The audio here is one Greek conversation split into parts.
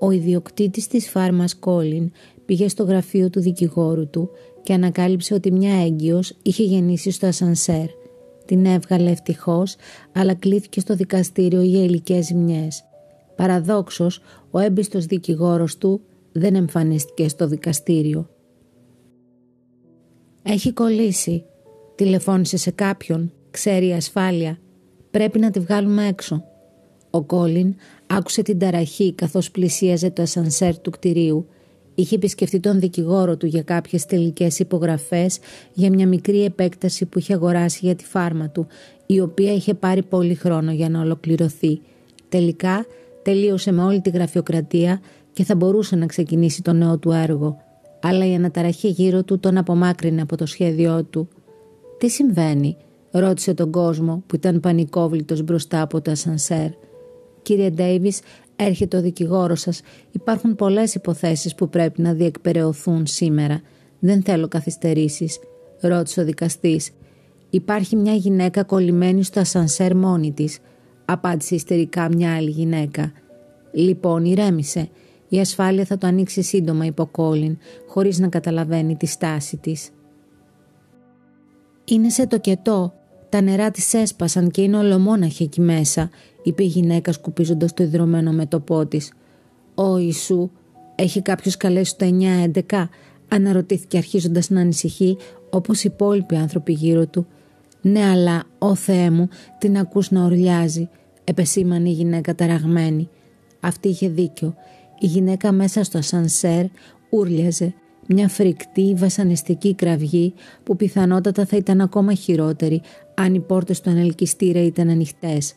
Ο ιδιοκτήτης της φάρμας Colin πήγε στο γραφείο του δικηγόρου του και ανακάλυψε ότι μια έγκυος είχε γεννήσει στο ασανσέρ. Την έβγαλε ευτυχώς, αλλά κλήθηκε στο δικαστήριο για υλικές ζημιές. Παραδόξως, ο έμπιστος δικηγόρος του δεν εμφανίστηκε στο δικαστήριο. «Έχει κολλήσει. Τηλεφώνησε σε κάποιον. Ξέρει η ασφάλεια. Πρέπει να τη βγάλουμε έξω». Ο Κόλιν άκουσε την ταραχή καθώς πλησίαζε το ασανσέρ του κτηρίου. Είχε επισκεφτεί τον δικηγόρο του για κάποιες τελικές υπογραφές για μια μικρή επέκταση που είχε αγοράσει για τη φάρμα του, η οποία είχε πάρει πολύ χρόνο για να ολοκληρωθεί. Τελικά τελείωσε με όλη τη γραφειοκρατία και θα μπορούσε να ξεκινήσει το νέο του έργο. Αλλά η αναταραχή γύρω του τον απομάκρυνε από το σχέδιό του. «Τι συμβαίνει?» ρώτησε τον κόσμο που ήταν πανικόβλητος μπροστά από το ασανσέρ. «Κύριε Ντέιβις, έρχεται ο δικηγόρος σας. Υπάρχουν πολλές υποθέσεις που πρέπει να διεκπεραιωθούν σήμερα. Δεν θέλω καθυστερήσεις», ρώτησε ο δικαστής. «Υπάρχει μια γυναίκα κολλημένη στο ασανσέρ μόνη της», απάντησε ιστερικά μια άλλη γυναίκα. «Λοιπόν, ηρέμησε. Η ασφάλεια θα το ανοίξει σύντομα», είπε ο Κόλιν, χωρίς να καταλαβαίνει τη στάση της. «Είναι σε τοκετό. Τα νερά της έσπασαν και είναι ολομόναχη εκεί μέσα», είπε η γυναίκα σκουπίζοντας το ιδρωμένο μέτωπό της. «Ω Ιησού, έχει κάποιος καλέσει το 911?» αναρωτήθηκε αρχίζοντας να ανησυχεί όπως οι υπόλοιποι άνθρωποι γύρω του. «Ναι, αλλά, ω Θεέ μου, την ακούς να ουρλιάζει», επεσήμανε η γυναίκα ταραγμένη. Αυτή είχε δίκιο. Η γυναίκα μέσα στο ασανσέρ ούρλιαζε. Μια φρικτή βασανιστική κραυγή που πιθανότατα θα ήταν ακόμα χειρότερη αν οι πόρτες του ανελκυστήρα ήταν ανοιχτές.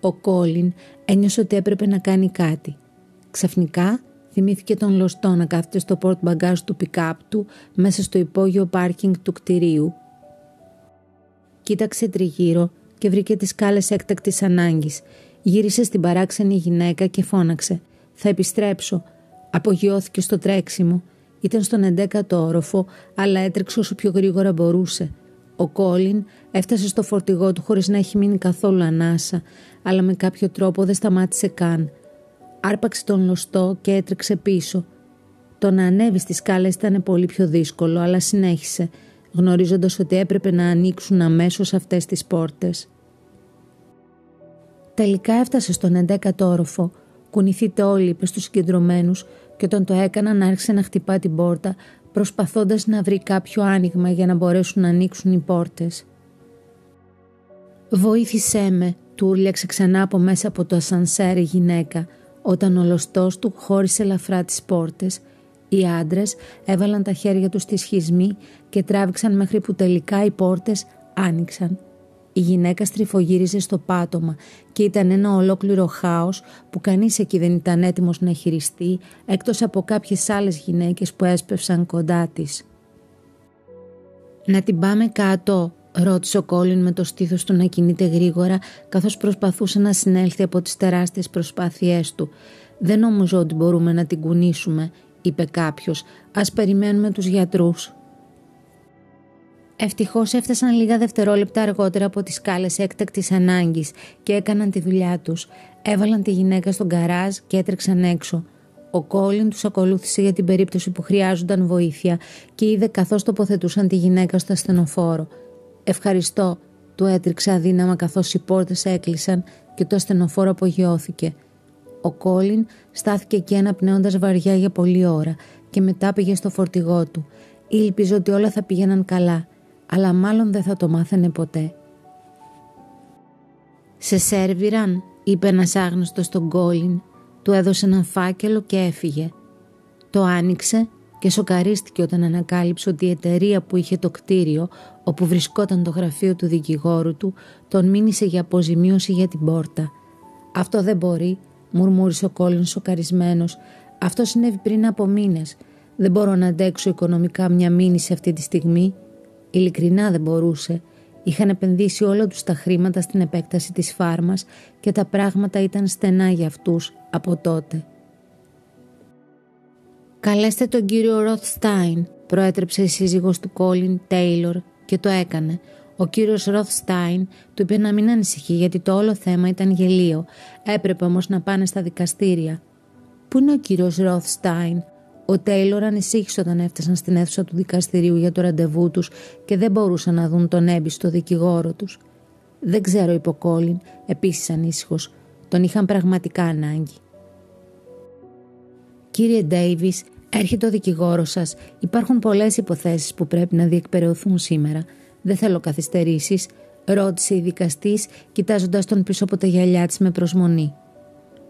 Ο Κόλιν ένιωσε ότι έπρεπε να κάνει κάτι. Ξαφνικά θυμήθηκε τον λωστό να κάθεται στο πόρτ μπαγκάζ του πικάπ του μέσα στο υπόγειο πάρκινγκ του κτηρίου. Κοίταξε τριγύρω και βρήκε τις σκάλες έκτακτης ανάγκης. Γύρισε στην παράξενη γυναίκα και φώναξε «Θα επιστρέψω». Απογειώθηκε στο τρέξιμο. Ήταν στον 11ο όροφο, αλλά έτρεξε όσο πιο γρήγορα μπορούσε. Ο Κόλιν έφτασε στο φορτηγό του χωρίς να έχει μείνει καθόλου ανάσα, αλλά με κάποιο τρόπο δεν σταμάτησε καν. Άρπαξε τον λωστό και έτρεξε πίσω. Το να ανέβει στις σκάλες ήταν πολύ πιο δύσκολο, αλλά συνέχισε, γνωρίζοντας ότι έπρεπε να ανοίξουν αμέσως αυτές τις πόρτες. Τελικά έφτασε στον 11ο όροφο. «Κουνηθείτε όλοι», είπε στους συγκεντρωμένους, και όταν το έκαναν άρχισε να χτυπά την πόρτα, προσπαθώντας να βρει κάποιο άνοιγμα για να μπορέσουν να ανοίξουν οι πόρτες. «Βοήθησέ με», του ούρλιαξε ξανά από μέσα από το ασανσέρ η γυναίκα, όταν ο λωστός του χώρισε ελαφρά τις πόρτες. Οι άντρες έβαλαν τα χέρια τους στη σχισμή και τράβηξαν μέχρι που τελικά οι πόρτες άνοιξαν. Η γυναίκα στριφογύριζε στο πάτωμα και ήταν ένα ολόκληρο χάος που κανείς εκεί δεν ήταν έτοιμος να χειριστεί, εκτός από κάποιες άλλες γυναίκες που έσπευσαν κοντά της. «Να την πάμε κάτω», ρώτησε ο Κόλιν με το στήθος του να κινείται γρήγορα καθώς προσπαθούσε να συνέλθει από τις τεράστιες προσπάθειές του. «Δεν νομίζω ότι μπορούμε να την κουνήσουμε», είπε κάποιος. «Ας περιμένουμε τους γιατρούς». Ευτυχώς έφτασαν λίγα δευτερόλεπτα αργότερα από τις σκάλες έκτακτης ανάγκης και έκαναν τη δουλειά τους. Έβαλαν τη γυναίκα στον γκαράζ και έτρεξαν έξω. Ο Κόλιν τους ακολούθησε για την περίπτωση που χρειάζονταν βοήθεια και είδε καθώς τοποθετούσαν τη γυναίκα στο ασθενοφόρο. «Ευχαριστώ», του έτριξε αδύναμα καθώς οι πόρτες έκλεισαν και το ασθενοφόρο απογειώθηκε. Ο Κόλιν στάθηκε εκεί αναπνέοντας βαριά για πολλή ώρα και μετά πήγε στο φορτηγό του. Ήλπιζε ότι όλα θα πήγαιναν καλά, αλλά μάλλον δεν θα το μάθαινε ποτέ. «Σε σέρβιραν», είπε ένας άγνωστος στον Κόλιν. Του έδωσε έναν φάκελο και έφυγε. Το άνοιξε και σοκαρίστηκε όταν ανακάλυψε ότι η εταιρεία που είχε το κτίριο, όπου βρισκόταν το γραφείο του δικηγόρου του, τον μήνυσε για αποζημίωση για την πόρτα. «Αυτό δεν μπορεί», μουρμούρισε ο Κόλιν σοκαρισμένος. «Αυτό συνέβη πριν από μήνες. Δεν μπορώ να αντέξω οικονομικά μια μήνυση αυτή τη στιγμή». Ειλικρινά δεν μπορούσε. Είχαν επενδύσει όλα τους τα χρήματα στην επέκταση της φάρμας και τα πράγματα ήταν στενά για αυτούς από τότε. «Καλέστε τον κύριο Ροθστάιν», προέτρεψε η σύζυγος του Κόλιν, Τέιλορ, και το έκανε. Ο κύριος Ροθστάιν του είπε να μην ανησυχεί γιατί το όλο θέμα ήταν γελίο. Έπρεπε όμως να πάνε στα δικαστήρια. «Πού είναι ο κύριος Rothstein?» Ο Τέιλορ ανησύχησε όταν έφτασαν στην αίθουσα του δικαστηρίου για το ραντεβού τους και δεν μπορούσαν να δουν τον έμπιστο δικηγόρο τους. «Δεν ξέρω», είπε ο Κόλιν, επίσης ανήσυχος. Τον είχαν πραγματικά ανάγκη. «Κύριε Ντέιβις, έρχεται ο δικηγόρος σας. Υπάρχουν πολλές υποθέσεις που πρέπει να διεκπεραιωθούν σήμερα. Δεν θέλω καθυστερήσεις», ρώτησε η δικαστής, κοιτάζοντας τον πίσω από τα γυαλιά της με προσμονή.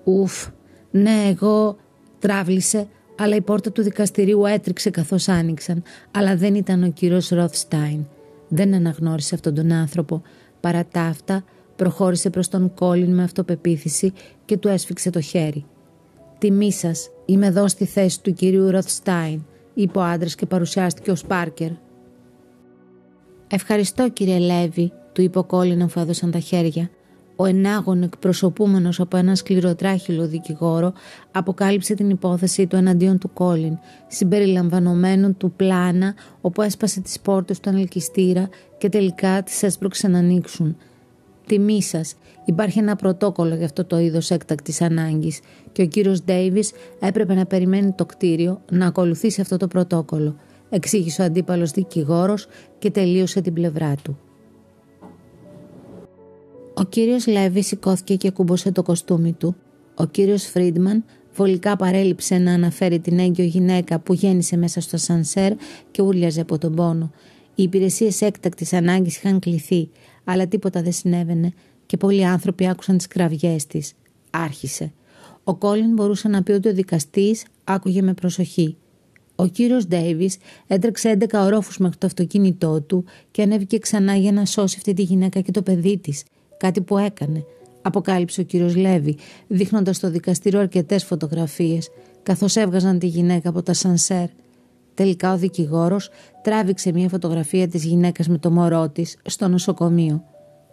«Ουφ, ναι, εγώ», τράβλησε, αλλά η πόρτα του δικαστηρίου έτριξε καθώς άνοιξαν, αλλά δεν ήταν ο κύριος Rothstein. Δεν αναγνώρισε αυτόν τον άνθρωπο. Παρά τα αυτά, προχώρησε προς τον Κόλιν με αυτοπεποίθηση και του έσφιξε το χέρι. «Τιμή σας, είμαι εδώ στη θέση του κυρίου Rothstein», είπε ο άντρας και παρουσιάστηκε ως Πάρκερ. «Ευχαριστώ, κύριε Λέβη», του είπε ο Κόλιν αφού έδωσαν τα χέρια. Ο ενάγων, εκπροσωπούμενος από ένα σκληροτράχυλο δικηγόρο, αποκάλυψε την υπόθεση του εναντίον του Κόλιν, συμπεριλαμβανομένου του πλάνα όπου έσπασε τις πόρτες του ανελκυστήρα και τελικά τις έσπρωξε να ανοίξουν. «Τιμή σας, υπάρχει ένα πρωτόκολλο για αυτό το είδος έκτακτης ανάγκης και ο κύριος Ντέιβις έπρεπε να περιμένει το κτίριο να ακολουθήσει αυτό το πρωτόκολλο», εξήγησε ο αντίπαλος δικηγόρος και τελείωσε την πλευρά του. Ο κύριος Λέβη σηκώθηκε και κούμπωσε το κοστούμι του. Ο κύριος Φρίντμαν βολικά παρέλειψε να αναφέρει την έγκυο γυναίκα που γέννησε μέσα στο σανσέρ και ούρλιαζε από τον πόνο. Οι υπηρεσίες έκτακτης ανάγκης είχαν κληθεί, αλλά τίποτα δεν συνέβαινε και πολλοί άνθρωποι άκουσαν τις κραυγές της. Άρχισε. Ο Κόλιν μπορούσε να πει ότι ο δικαστής άκουγε με προσοχή. Ο κύριος Ντέιβις έτρεξε 11 ορόφους μέχρι το αυτοκίνητό του και ανέβηκε ξανά για να σώσει αυτή τη γυναίκα και το παιδί της. Κάτι που έκανε, αποκάλυψε ο κύριος Λέβη, δείχνοντας στο δικαστήριο αρκετές φωτογραφίες, καθώς έβγαζαν τη γυναίκα από τα σανσέρ. Τελικά ο δικηγόρος τράβηξε μια φωτογραφία της γυναίκας με το μωρό της στο νοσοκομείο.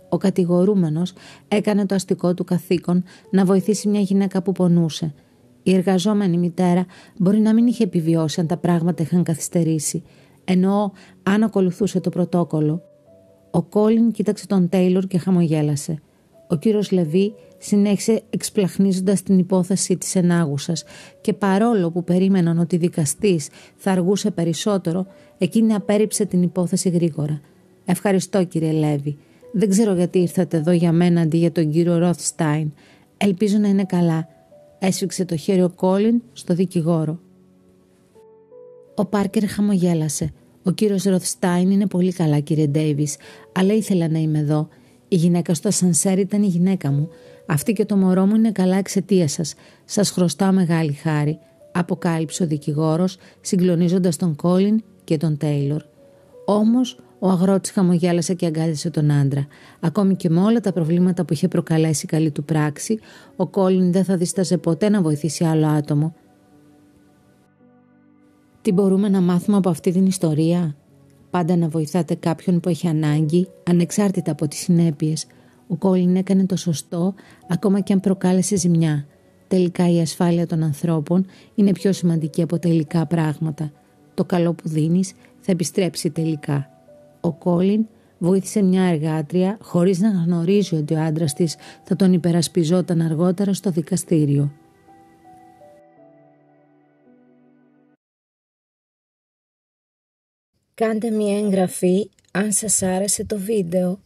Ο κατηγορούμενος έκανε το αστικό του καθήκον να βοηθήσει μια γυναίκα που πονούσε. Η εργαζόμενη μητέρα μπορεί να μην είχε επιβιώσει αν τα πράγματα είχαν καθυστερήσει, ενώ αν ακολουθούσε το πρωτόκολλο. Ο Κόλιν κοίταξε τον Τέιλορ και χαμογέλασε. Ο κύριος Λεβί συνέχισε εξπλαχνίζοντας την υπόθεση της ενάγουσας και παρόλο που περίμεναν ότι δικαστής θα αργούσε περισσότερο, εκείνη απέρριψε την υπόθεση γρήγορα. «Ευχαριστώ, κύριε Λέβι. Δεν ξέρω γιατί ήρθατε εδώ για μένα αντί για τον κύριο Rothstein. Ελπίζω να είναι καλά», έσφιξε το χέρι ο Κόλιν στο δικηγόρο. Ο Πάρκερ χαμογέλασε. «Ο κύριος Rothstein είναι πολύ καλά, κύριε Ντέιβις, αλλά ήθελα να είμαι εδώ. Η γυναίκα στο ασανσέρ ήταν η γυναίκα μου. Αυτή και το μωρό μου είναι καλά εξαιτίας σας. Σας χρωστάω μεγάλη χάρη», αποκάλυψε ο δικηγόρος, συγκλονίζοντας τον Κόλιν και τον Τέιλορ. Όμως ο αγρότης χαμογέλασε και αγκάλιασε τον άντρα. Ακόμη και με όλα τα προβλήματα που είχε προκαλέσει η καλή του πράξη, ο Κόλιν δεν θα δίσταζε ποτέ να βοηθήσει άλλο άτομο. «Τι μπορούμε να μάθουμε από αυτή την ιστορία?» «Πάντα να βοηθάτε κάποιον που έχει ανάγκη, ανεξάρτητα από τις συνέπειες». Ο Κόλιν έκανε το σωστό, ακόμα και αν προκάλεσε ζημιά. Τελικά η ασφάλεια των ανθρώπων είναι πιο σημαντική από τα υλικά πράγματα. Το καλό που δίνεις θα επιστρέψει τελικά. Ο Κόλιν βοήθησε μια εργάτρια χωρίς να γνωρίζει ότι ο άντρας της θα τον υπερασπιζόταν αργότερα στο δικαστήριο. Κάντε μια εγγραφή αν σας άρεσε το βίντεο.